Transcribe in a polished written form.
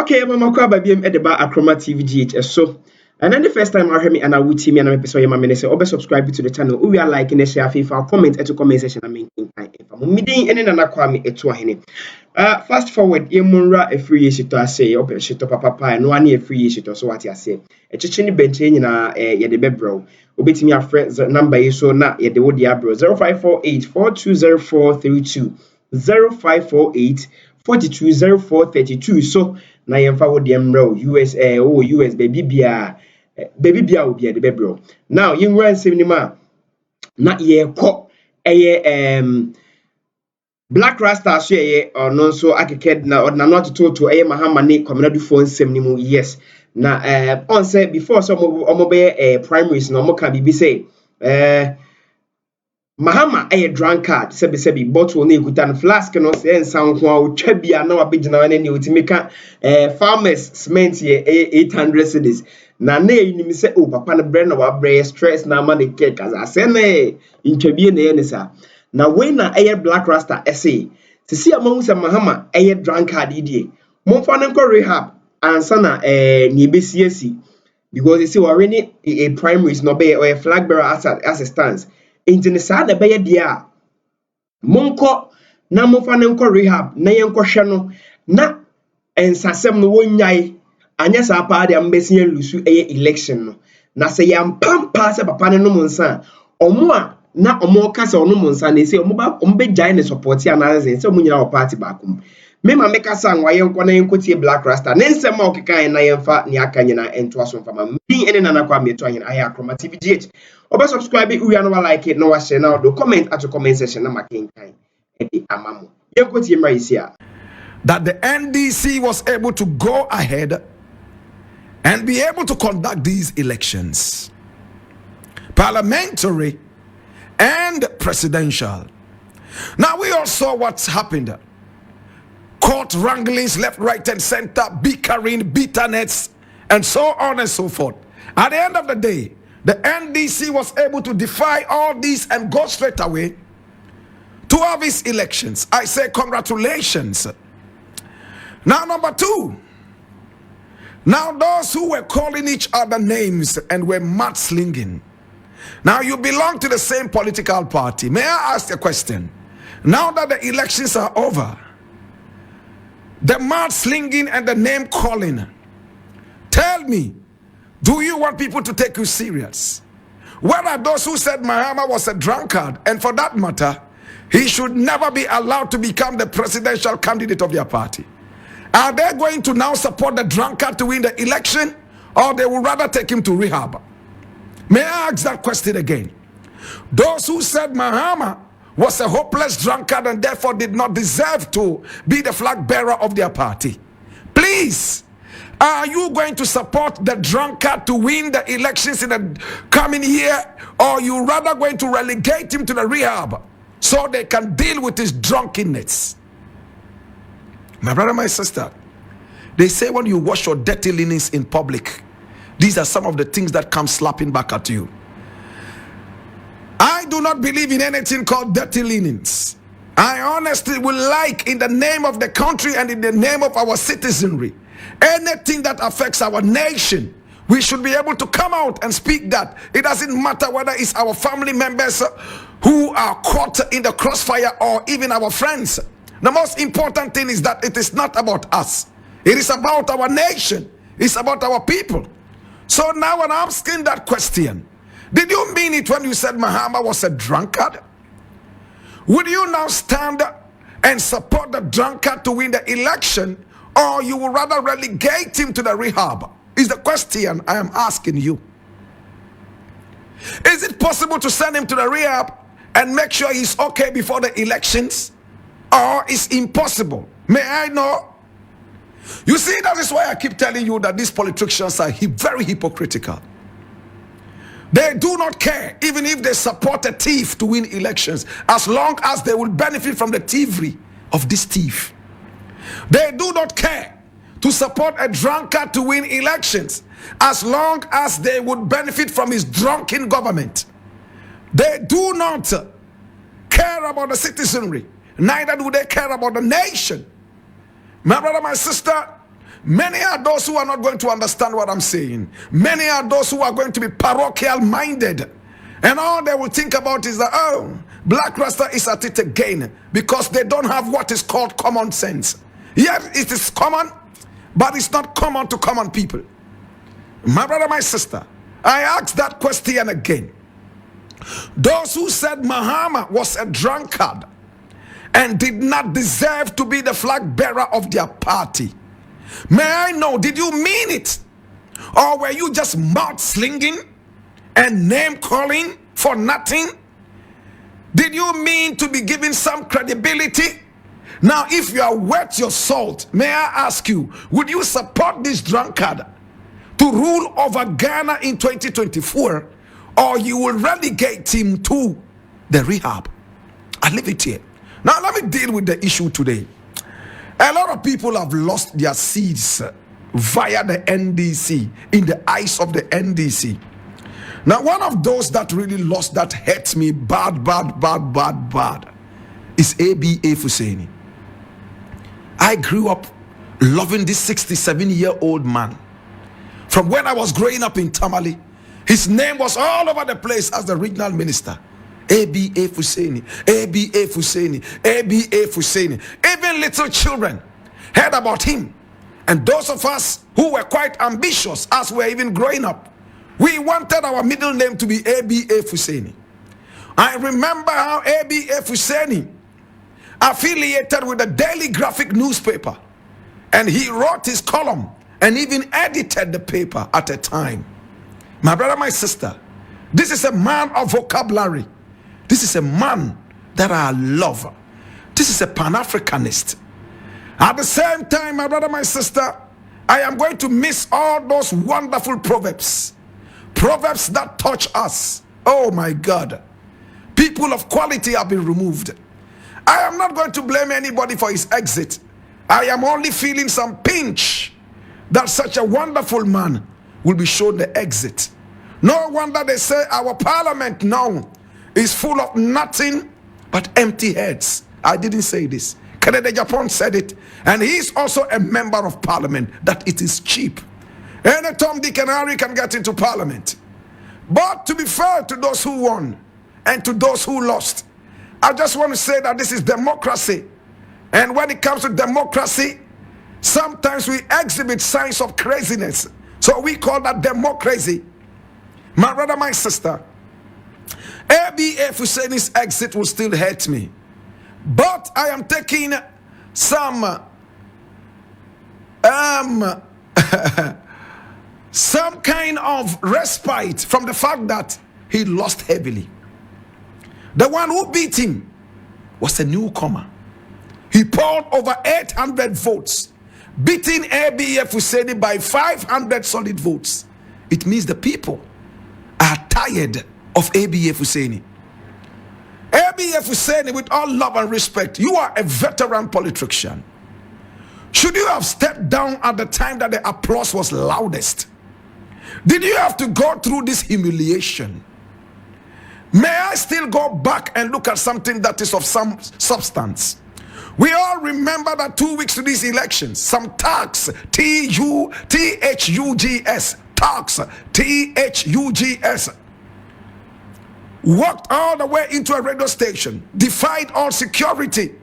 Okay, Mama Kwaba BM at the bar Acroma TV GHS. So, and then the first time I heard me and I would team and I'm episode my minister or subscribe to the channel. We are liking and share FIFA comment at the comment section. I mean, if I'm meeting any and Kwame at Swahini. Fast forward, Yemunra a free shit to say, open shit to papa and one year free shit or so what I say. A chichini benching in a the bebro. Obey me a friend's number is so not yet the wood yabro 0548 420432 0548 420432. So na yemfa wo dem bro US US baby bia will be the bebro. Now you run nsem na ye ko Black Rasta so or no so akeked na not to Mahamani community phone nsem ni mu. Yes. Na on say before some omo primaries no mo can be say Mahama drunkard sebi bottle na ekuta no flask no say ensan ho a otwa bia na wabegina na ne otimeka farmers cement ye 800 cedis na enim say o papa no bre na wabre stress na ma ne cake as ase na ntwa bia na ye ne sa na when na Black Rasta say sisi amahu say Mahama drunkard die momfa ne nko rehab ansa na ne ebesiasi because you see already a primaries no be or a flag bearer as a stance into the side of the dia monko na mofa ne nko rehab na yenko hwe no na ensasem no wonyai anya sa pa de ambesi lusu election no na se yampampa se papa ne no monsa omo a na omo ka se ono monsa na se omo be jai ne support ya na se omo nyina o party bakum me ma meka san wa yenko na yenko tie Black Rasta ne nsem a okekan na yemfa ne aka nyina ento aso mfa ma mi ene na nakwa me to anyina ayi Acroma TV GH oba subscribe we are no like it no wa share now do comment at the comment section na makin kan e di amamu yenko tie mra isia that the NDC was able to go ahead and be able to conduct these elections, parliamentary and presidential. Now we all saw what's happened. Court wranglings left, right and center, bickering, bitterness, and so on and so forth. At the end of the day, the NDC was able to defy all these and go straight away to have these elections. I say congratulations. Now number two, now those who were calling each other names and were mudslinging. Now you belong to the same political party. May I ask a question? Now that the elections are over, the mudslinging and the name calling, tell me, do you want people to take you serious? Where are those who said Mahama was a drunkard, and for that matter, he should never be allowed to become the presidential candidate of their party? Are they going to now support the drunkard to win the election, or they would rather take him to rehab? May I ask that question again? Those who said Mahama was a hopeless drunkard and therefore did not deserve to be the flag bearer of their party, please, are you going to support the drunkard to win the elections in the coming year, or you rather going to relegate him to the rehab so they can deal with his drunkenness? My brother, my sister, they say when you wash your dirty linens in public, these are some of the things that come slapping back at you. I do not believe in anything called dirty linens. I honestly would like, in the name of the country and in the name of our citizenry, anything that affects our nation, we should be able to come out and speak that. It doesn't matter whether it's our family members who are caught in the crossfire or even our friends. The most important thing is that it is not about us. It is about our nation. It's about our people. So now when I'm asking that question, did you mean it when you said Mahama was a drunkard? Would you now stand and support the drunkard to win the election, or you would rather relegate him to the rehab? Is the question I am asking you. Is it possible to send him to the rehab and make sure he's okay before the elections, or is impossible? May I know? You see, that is why I keep telling you that these politicians are very hypocritical. They do not care even if they support a thief to win elections, as long as they will benefit from the thievery of this thief. They do not care to support a drunkard to win elections, as long as they would benefit from his drunken government. They do not care about the citizenry, neither do they care about the nation. My brother, my sister, Many are those who are not going to understand what I'm saying. Many are those who are going to be parochial minded. And all they will think about is that, oh, Black Rasta is at it again, because they don't have what is called common sense. Yet it is common, but it's not common to common people. My brother, my sister, I ask that question again. Those who said Muhammad was a drunkard and did not deserve to be the flag bearer of their party, may I know, did you mean it? Or were you just mouth slinging and name calling for nothing? Did you mean to be given some credibility? Now, if you are worth your salt, may I ask you, would you support this drunkard to rule over Ghana in 2024, or you will relegate him to the rehab? I leave it here. Now, let me deal with the issue today. A lot of people have lost their seats via the NDC, in the eyes of the NDC. Now, one of those that really lost, that hurts me bad, is ABA Husseini. I grew up loving this 67-year-old man. From when I was growing up in Tamale, his name was all over the place as the regional minister. ABA Husseini, ABA Husseini, ABA Husseini. Even little children heard about him. And those of us who were quite ambitious as we were even growing up, we wanted our middle name to be ABA Husseini. I remember how ABA Husseini affiliated with the Daily Graphic newspaper, and he wrote his column and even edited the paper at a time. My brother, my sister, this is a man of vocabulary. This is a man that I love. This is a Pan-Africanist. At the same time, my brother, my sister, I am going to miss all those wonderful proverbs that touch us. Oh my God, people of quality have been removed. I am not going to blame anybody for his exit. I am only feeling some pinch that such a wonderful man will be shown the exit. No wonder they say our parliament now is full of nothing but empty heads. I didn't say this. Kennedy Japan said it, and he is also a member of parliament, that it is cheap. Any Tom, Dick and Harry can get into parliament. But to be fair to those who won and to those who lost, I just want to say that this is democracy. And when it comes to democracy, sometimes we exhibit signs of craziness. So we call that democracy. My brother, my sister, ABA Husseini's exit will still hurt me. But I am taking some some kind of respite from the fact that he lost heavily. The one who beat him was a newcomer. He polled over 800 votes, beating ABA Husseini by 500 solid votes. It means the people are tired of ABA Husseini. ABA Husseini, with all love and respect, you are a veteran politician. Should you have stepped down at the time that the applause was loudest? Did you have to go through this humiliation? May I still go back and look at something that is of some substance? We all remember that 2 weeks to these elections, some thugs, T-H-U-G-S, thugs, T-H-U-G-S, walked all the way into a radio station, defied all security,